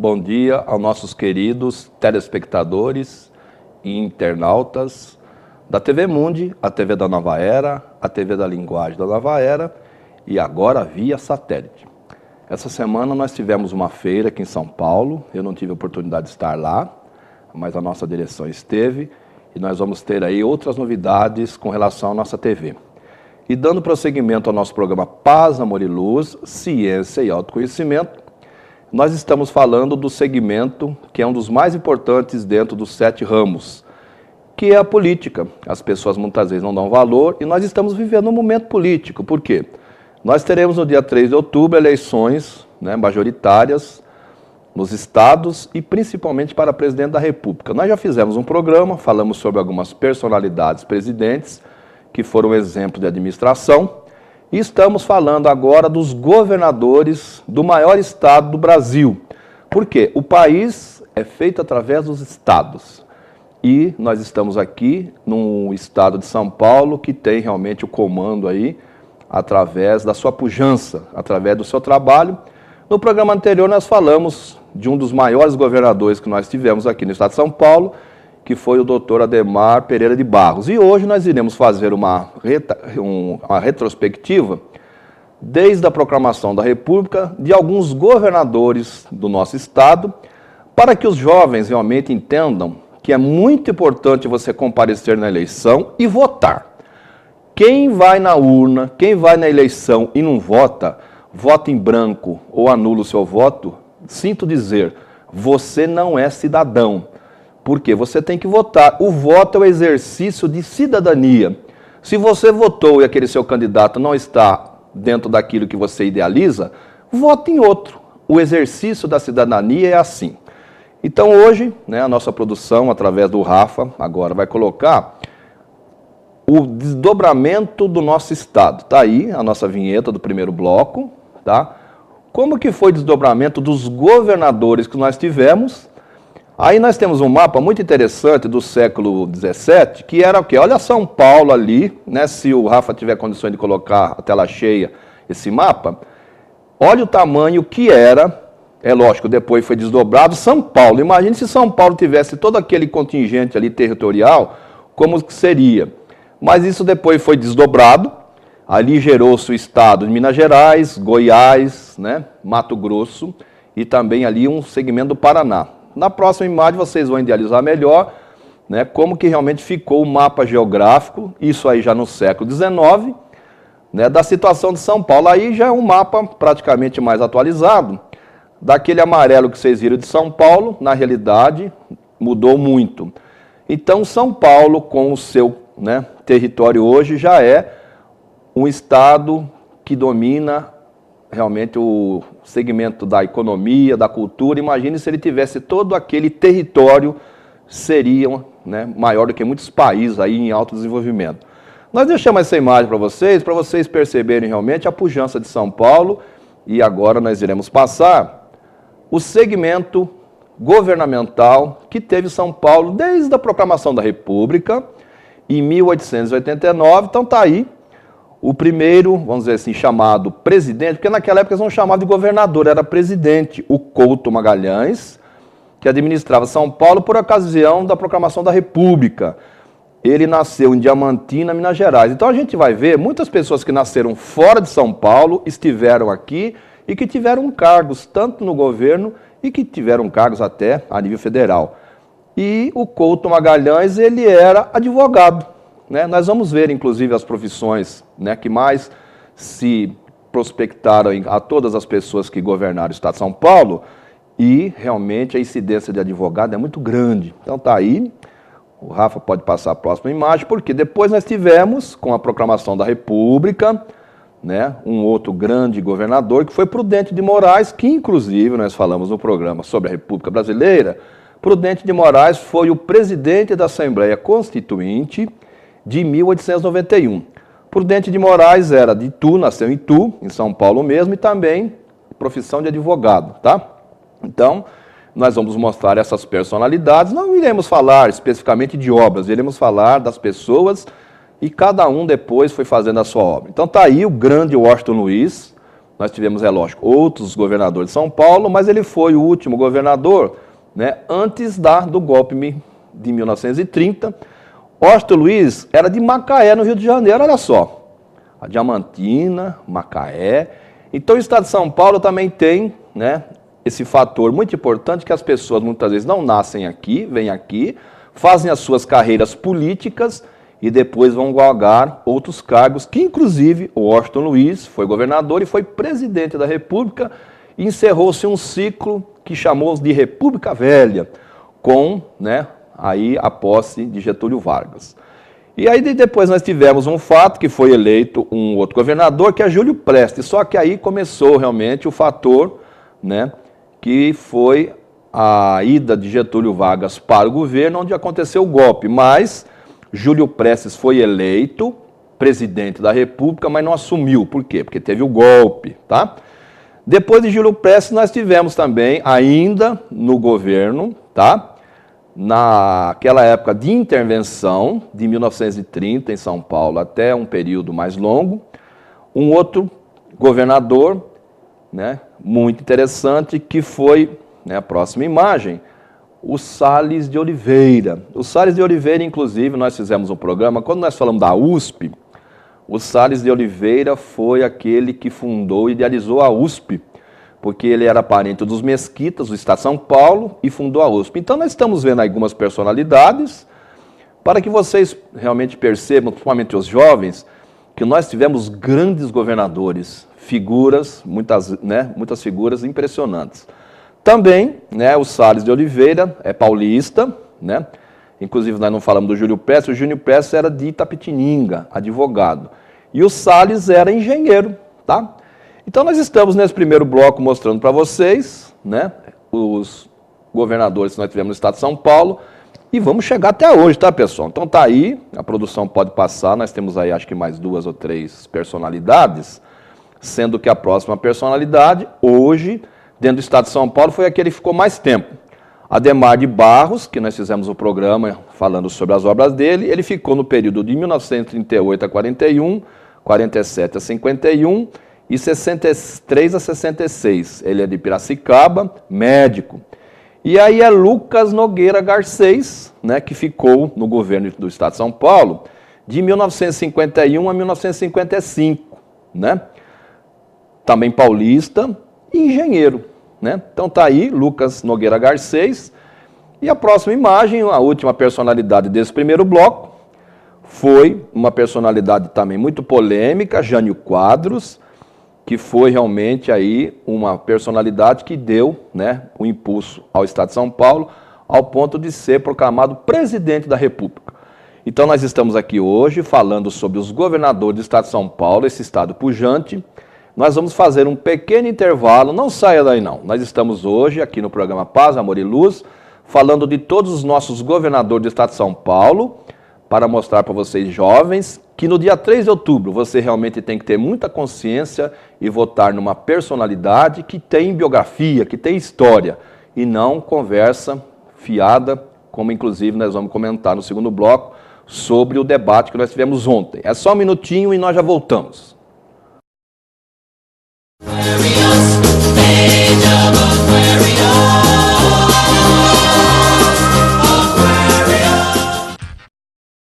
bom dia aos nossos queridos telespectadores e internautas da TV Mundi, a TV da Nova Era, a TV da Linguagem da Nova Era e agora via satélite. Essa semana nós tivemos uma feira aqui em São Paulo, eu não tive a oportunidade de estar lá, mas a nossa direção esteve e nós vamos ter aí outras novidades com relação à nossa TV. E dando prosseguimento ao nosso programa Paz, Amor e Luz, Ciência e Autoconhecimento, nós estamos falando do segmento que é um dos mais importantes dentro dos 7 ramos, que é a política. As pessoas muitas vezes não dão valor e nós estamos vivendo um momento político. Por quê? Nós teremos no dia 3 de outubro eleições majoritárias nos estados e principalmente para presidente da República. Nós já fizemos um programa, falamos sobre algumas personalidades presidentes que foram exemplo de administração e estamos falando agora dos governadores do maior estado do Brasil. Por quê? O país é feito através dos estados. E nós estamos aqui no estado de São Paulo, que tem realmente o comando aí, através da sua pujança, através do seu trabalho. No programa anterior nós falamos de um dos maiores governadores que nós tivemos aqui no estado de São Paulo, que foi o doutor Adhemar Pereira de Barros. E hoje nós iremos fazer uma retrospectiva, desde a proclamação da República, de alguns governadores do nosso estado, para que os jovens realmente entendam que é muito importante você comparecer na eleição e votar. Quem vai na urna, quem vai na eleição e não vota, vota em branco ou anula o seu voto, sinto dizer, você não é cidadão. Porque você tem que votar. O voto é o exercício de cidadania. Se você votou e aquele seu candidato não está dentro daquilo que você idealiza, vote em outro. O exercício da cidadania é assim. Então hoje, a nossa produção, através do Rafa, agora vai colocar o desdobramento do nosso estado. Está aí a nossa vinheta do primeiro bloco. Tá? Como que foi o desdobramento dos governadores que nós tivemos? Aí nós temos um mapa muito interessante do século XVII, que era o quê? Olha São Paulo ali, se o Rafa tiver condições de colocar a tela cheia esse mapa, olha o tamanho que era, é lógico, depois foi desdobrado, São Paulo. Imagine se São Paulo tivesse todo aquele contingente ali territorial, como que seria? Mas isso depois foi desdobrado, ali gerou-se o estado de Minas Gerais, Goiás, Mato Grosso e também ali um segmento do Paraná. Na próxima imagem vocês vão idealizar melhor como que realmente ficou o mapa geográfico, isso aí já no século XIX, da situação de São Paulo. Aí já é um mapa praticamente mais atualizado. Daquele amarelo que vocês viram de São Paulo, na realidade, mudou muito. Então, São Paulo, com o seu território hoje, já é um estado que domina realmente o segmento da economia, da cultura. Imagine se ele tivesse todo aquele território, seria maior do que muitos países aí em alto desenvolvimento. Nós deixamos essa imagem para vocês perceberem realmente a pujança de São Paulo, e agora nós iremos passar o segmento governamental que teve São Paulo desde a proclamação da República, em 1889, então está aí, o primeiro, vamos dizer assim, chamado presidente, porque naquela época eles não chamavam de governador, era presidente, o Couto Magalhães, que administrava São Paulo por ocasião da proclamação da República. Ele nasceu em Diamantina, Minas Gerais. Então a gente vai ver muitas pessoas que nasceram fora de São Paulo, estiveram aqui e que tiveram cargos tanto no governo e que tiveram cargos até a nível federal. E o Couto Magalhães, ele era advogado. Nós vamos ver, inclusive, as profissões que mais se prospectaram a todas as pessoas que governaram o estado de São Paulo, e realmente a incidência de advogado é muito grande. Então está aí, o Rafa pode passar a próxima imagem, porque depois nós tivemos, com a proclamação da República, um outro grande governador, que foi Prudente de Moraes, que inclusive nós falamos no programa sobre a República Brasileira. Prudente de Moraes foi o presidente da Assembleia Constituinte de 1891. Prudente de Moraes era de Itu, nasceu em Itu, em São Paulo mesmo, e também profissão de advogado, tá? Então, nós vamos mostrar essas personalidades, não iremos falar especificamente de obras, iremos falar das pessoas e cada um depois foi fazendo a sua obra. Então tá aí o grande Washington Luiz, Nós tivemos, é lógico, outros governadores de São Paulo, mas ele foi o último governador, né, antes do golpe de 1930. Washington Luiz era de Macaé, no Rio de Janeiro, olha só. A Diamantina, Macaé. Então o estado de São Paulo também tem, né, esse fator muito importante que as pessoas muitas vezes não nascem aqui, vêm aqui, fazem as suas carreiras políticas e depois vão galgar outros cargos, que inclusive o Washington Luiz foi governador e foi presidente da República, e encerrou-se um ciclo que chamou de República Velha, com, né, aí a posse de Getúlio Vargas. E aí depois nós tivemos um fato que foi eleito um outro governador, que é Júlio Prestes, só que aí começou realmente o fator, né, que foi a ida de Getúlio Vargas para o governo, onde aconteceu o golpe, mas Júlio Prestes foi eleito presidente da República, mas não assumiu. Por quê? Porque teve o golpe, tá? Depois de Júlio Prestes, nós tivemos também, ainda no governo, tá? Naquela época de intervenção, de 1930 em São Paulo, até um período mais longo, um outro governador, né, muito interessante, que foi, né, a próxima imagem, o Salles de Oliveira. O Salles de Oliveira, inclusive, nós fizemos um programa, quando nós falamos da USP, o Salles de Oliveira foi aquele que fundou e idealizou a USP, porque ele era parente dos Mesquitas, do estado de São Paulo, e fundou a USP. Então nós estamos vendo algumas personalidades, para que vocês realmente percebam, principalmente os jovens, que nós tivemos grandes governadores, figuras, muitas figuras impressionantes. Também, né, o Salles de Oliveira é paulista, né? Inclusive nós não falamos do Júlio Prestes, o Júlio Prestes era de Itapetininga, advogado. E o Salles era engenheiro, tá? Então nós estamos nesse primeiro bloco mostrando para vocês, né, os governadores que nós tivemos no estado de São Paulo, e vamos chegar até hoje, tá, pessoal? Então tá aí, a produção pode passar, nós temos aí acho que mais 2 ou 3 personalidades, sendo que a próxima personalidade, hoje, dentro do estado de São Paulo, foi aquele que ficou mais tempo. Adhemar de Barros, que nós fizemos o programa falando sobre as obras dele, ele ficou no período de 1938 a 41, 47 a 51 e 63 a 66. Ele é de Piracicaba, médico. E aí é Lucas Nogueira Garcês, né, que ficou no governo do estado de São Paulo de 1951 a 1955, né? Também paulista e engenheiro, né? Então tá aí Lucas Nogueira Garcês. E a próxima imagem, a última personalidade desse primeiro bloco, foi uma personalidade também muito polêmica, Jânio Quadros, que foi realmente aí uma personalidade que deu, né, um impulso ao estado de São Paulo, ao ponto de ser proclamado presidente da República. Então nós estamos aqui hoje falando sobre os governadores do estado de São Paulo, esse estado pujante. Nós vamos fazer um pequeno intervalo, não saia daí não. Nós estamos hoje aqui no programa Paz, Amor e Luz, falando de todos os nossos governadores do estado de São Paulo, para mostrar para vocês jovens que no dia 3 de outubro você realmente tem que ter muita consciência e votar numa personalidade que tem biografia, que tem história, e não conversa fiada, como inclusive nós vamos comentar no segundo bloco, sobre o debate que nós tivemos ontem. É só um minutinho e nós já voltamos.